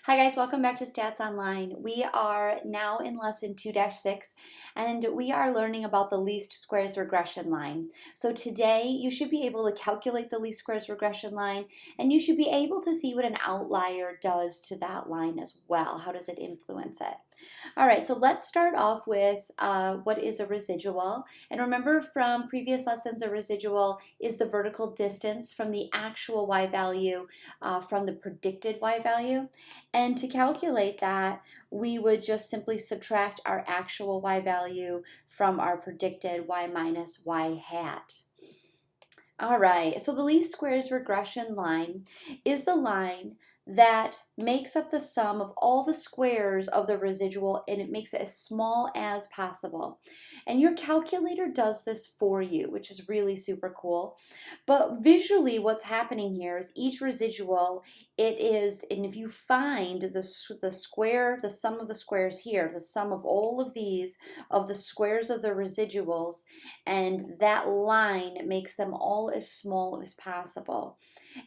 Hi guys, welcome back to Stats Online. We are now in lesson 2-6 and we are learning about the least squares regression line. So today you should be able to calculate the least squares regression line and you should be able to see what an outlier does to that line as well. How does it influence it? All right, so let's start off with what is a residual. And remember from previous lessons, a residual is the vertical distance from the actual y value from the predicted y value. And to calculate that, we would just simply subtract our actual y value from our predicted y minus y hat. All right, so the least squares regression line is the line that makes up the sum of all the squares of the residual, and it makes it as small as possible. And your calculator does this for you, which is really super cool. But visually what's happening here is each residual, it is, and if you find the square, the sum of the squares here, the sum of all of these, of the squares of the residuals, and that line makes them all as small as possible.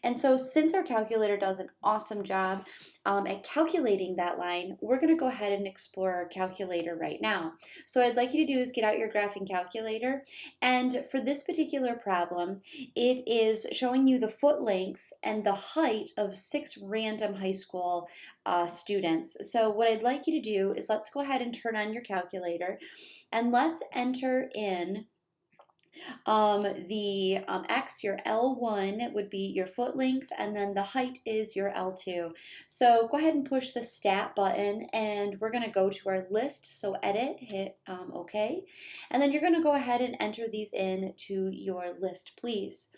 And so since our calculator does an awesome job at calculating that line, we're going to go ahead and explore our calculator right now. So what I'd like you to do is get out your graphing calculator, and for this particular problem, it is showing you the foot length and the height of 6 random high school students. So what I'd like you to do is let's go ahead and turn on your calculator and let's enter in the X, your L1 would be your foot length, and then the height is your L2. So go ahead and push the stat button, and we're going to go to our list. So edit, hit OK, and then you're going to go ahead and enter these in to your list, please.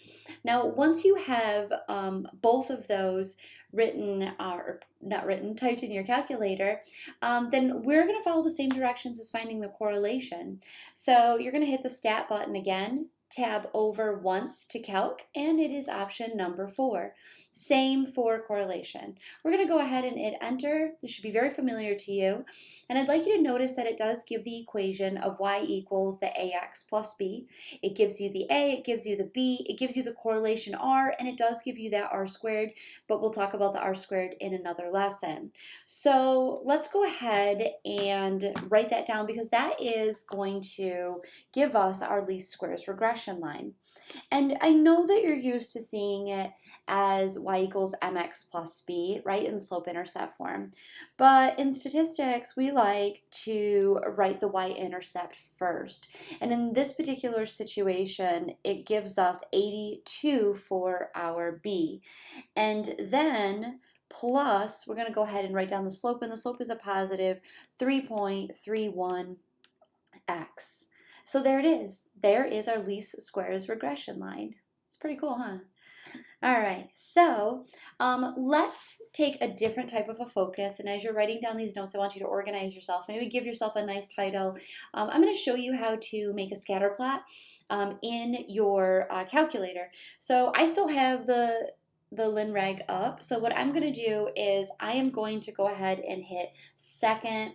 Now, once you have both of those written, or not written, typed in your calculator, then we're going to follow the same directions as finding the correlation. So you're going to hit the stat button again, tab over once to calc, and it is option number 4. Same for correlation. We're going to go ahead and hit enter. This should be very familiar to you. And I'd like you to notice that it does give the equation of y equals the ax plus b. It gives you the a, it gives you the b, it gives you the correlation r, and it does give you that r squared, but we'll talk about the r squared in another lesson. So let's go ahead and write that down because that is going to give us our least squares regression line. And I know that you're used to seeing it as y equals mx plus b, right, in slope-intercept form. But in statistics, we like to write the y-intercept first. And in this particular situation, it gives us 82 for our b. And then plus, we're going to go ahead and write down the slope, and the slope is a positive 3.31x. So there it is. There is our least squares regression line. It's pretty cool, huh? All right, so let's take a different type of a focus, and as you're writing down these notes, I want you to organize yourself. Maybe give yourself a nice title. I'm going to show you how to make a scatter plot in your calculator. So I still have the LinReg up, so what I'm going to do is I am going to go ahead and hit second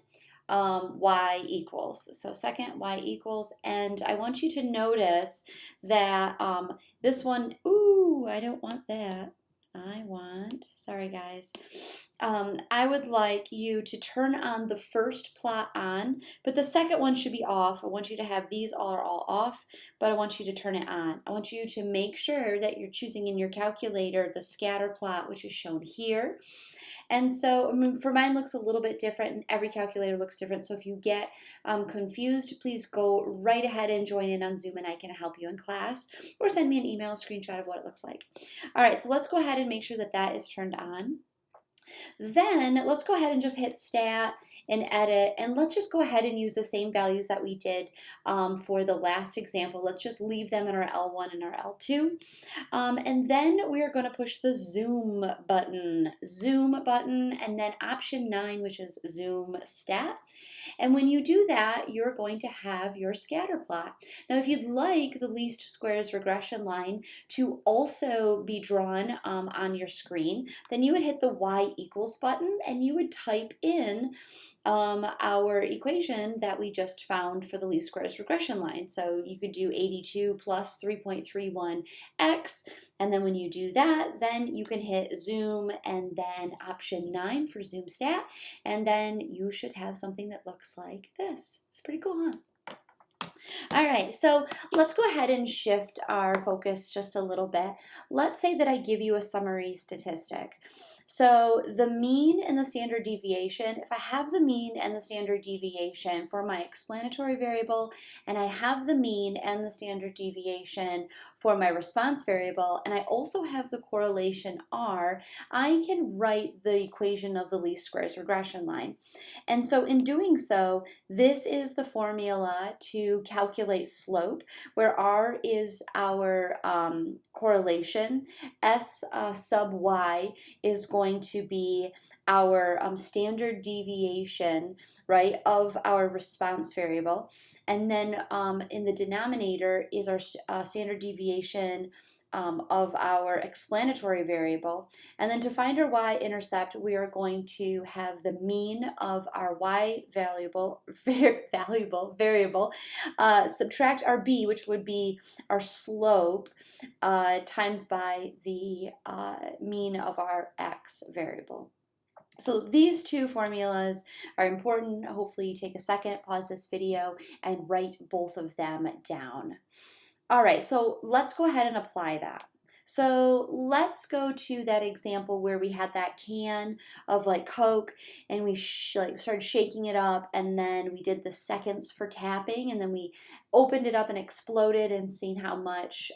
y equals. So second y equals, and I want you to notice that this one, ooh, I don't want that. Sorry guys, I would like you to turn on the first plot on, but the second one should be off. I want you to have these all off, but I want you to turn it on. I want you to make sure that you're choosing in your calculator the scatter plot, which is shown here. And so for mine looks a little bit different, and every calculator looks different. So if you get confused, please go right ahead and join in on Zoom, and I can help you in class, or send me an email, screenshot of what it looks like. All right, so let's go ahead and make sure that that is turned on. Then let's go ahead and just hit stat and edit, and let's just go ahead and use the same values that we did for the last example. Let's just leave them in our L1 and our L2. And then we're going to push the zoom button, and then option 9, which is zoom stat. And when you do that, you're going to have your scatter plot. Now, if you'd like the least squares regression line to also be drawn on your screen, then you would hit the y equals button, and you would type in our equation that we just found for the least squares regression line. So you could do 82 plus 3.31x, and then when you do that, then you can hit zoom and then option 9 for zoom stat, and then you should have something that looks like this. It's pretty cool, huh? All right, so let's go ahead and shift our focus just a little bit. Let's say that I give you a summary statistic. So the mean and the standard deviation, if I have the mean and the standard deviation for my explanatory variable, and I have the mean and the standard deviation for my response variable, and I also have the correlation R, I can write the equation of the least squares regression line. And so in doing so, this is the formula to calculate slope, where R is our correlation. S sub y is going to be our standard deviation, right, of our response variable. And then in the denominator is our standard deviation of our explanatory variable. And then to find our y-intercept, we are going to have the mean of our y variable, subtract our b, which would be our slope, times by the mean of our x variable. So these two formulas are important. Hopefully you take a second, pause this video, and write both of them down. All right, so let's go ahead and apply that. So let's go to that example where we had that can of like Coke, and we started shaking it up, and then we did the seconds for tapping, and then we opened it up and exploded and seen how much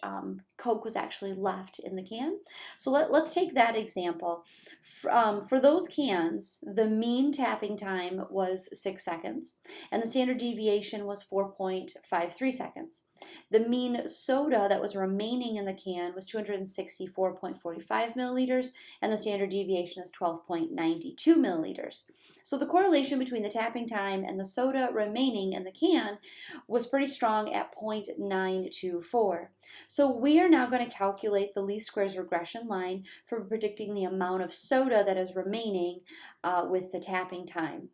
Coke was actually left in the can. So let's take that example. For those cans, the mean tapping time was 6 seconds, and the standard deviation was 4.53 seconds. The mean soda that was remaining in the can was 264.45 milliliters, and the standard deviation is 12.92 milliliters. So the correlation between the tapping time and the soda remaining in the can was pretty strong at 0.924. So we are now going to calculate the least squares regression line for predicting the amount of soda that is remaining with the tapping time.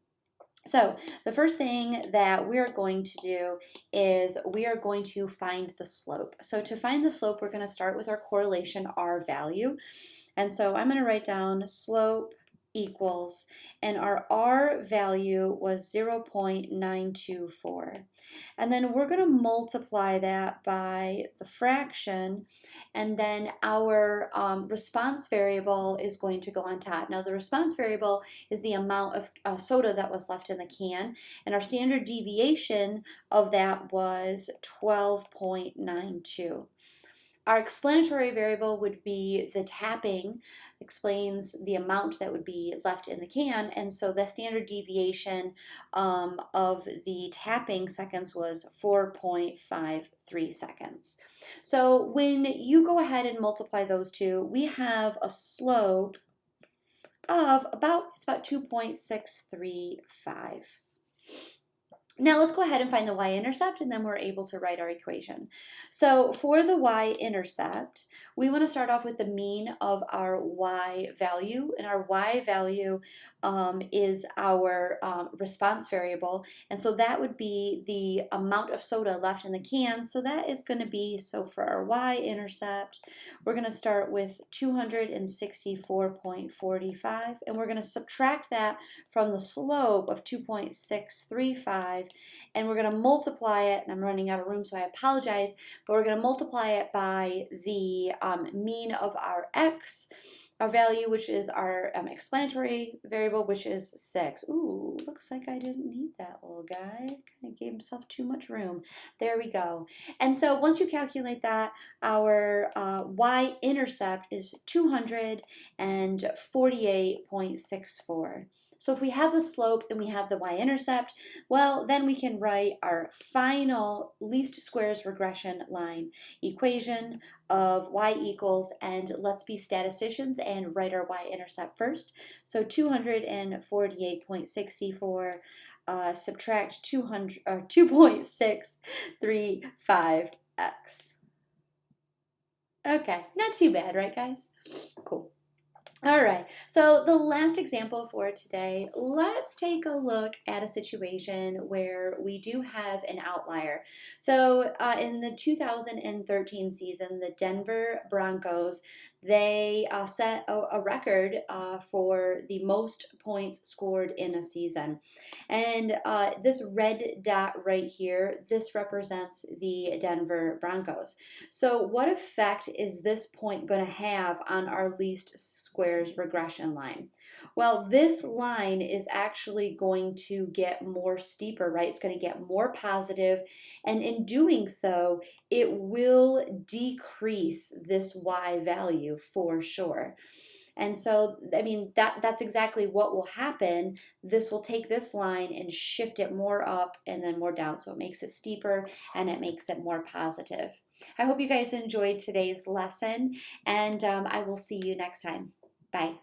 So the first thing that we're going to do is we are going to find the slope. So to find the slope, we're going to start with our correlation R value. And so I'm going to write down slope equals, and our R value was 0.924. And then we're going to multiply that by the fraction, and then our response variable is going to go on top. Now the response variable is the amount of soda that was left in the can, and our standard deviation of that was 12.92. Our explanatory variable would be the tapping, explains the amount that would be left in the can, and so the standard deviation of the tapping seconds was 4.53 seconds. So when you go ahead and multiply those two, we have a slope of about 2.635. Now let's go ahead and find the y-intercept, and then we're able to write our equation. So for the y-intercept, we want to start off with the mean of our y value, and our y value is our response variable, and so that would be the amount of soda left in the can. So that is going to be, so for our y-intercept, we're going to start with 264.45, and we're going to subtract that from the slope of 2.635, and we're going to multiply it, and I'm running out of room so I apologize, but we're going to multiply it by the mean of our x, our value, which is our explanatory variable, which is 6. Ooh, looks like I didn't need that little guy. Kind of gave himself too much room. There we go. And so once you calculate that, our y-intercept is 248.64. So if we have the slope and we have the y-intercept, well, then we can write our final least squares regression line equation of y equals, and let's be statisticians and write our y-intercept first. So 248.64 subtract 2.635x. Okay, not too bad, right guys? Cool. All right, so the last example for today, let's take a look at a situation where we do have an outlier. So in the 2013 season, the Denver Broncos, they set a record for the most points scored in a season. And this red dot right here, this represents the Denver Broncos. So what effect is this point going to have on our least squares regression line? Well, this line is actually going to get more steeper, right? It's going to get more positive, and in doing so, it will decrease this y value for sure. And so, I mean, that's exactly what will happen. This will take this line and shift it more up and then more down. So it makes it steeper and it makes it more positive. I hope you guys enjoyed today's lesson, and I will see you next time. Bye.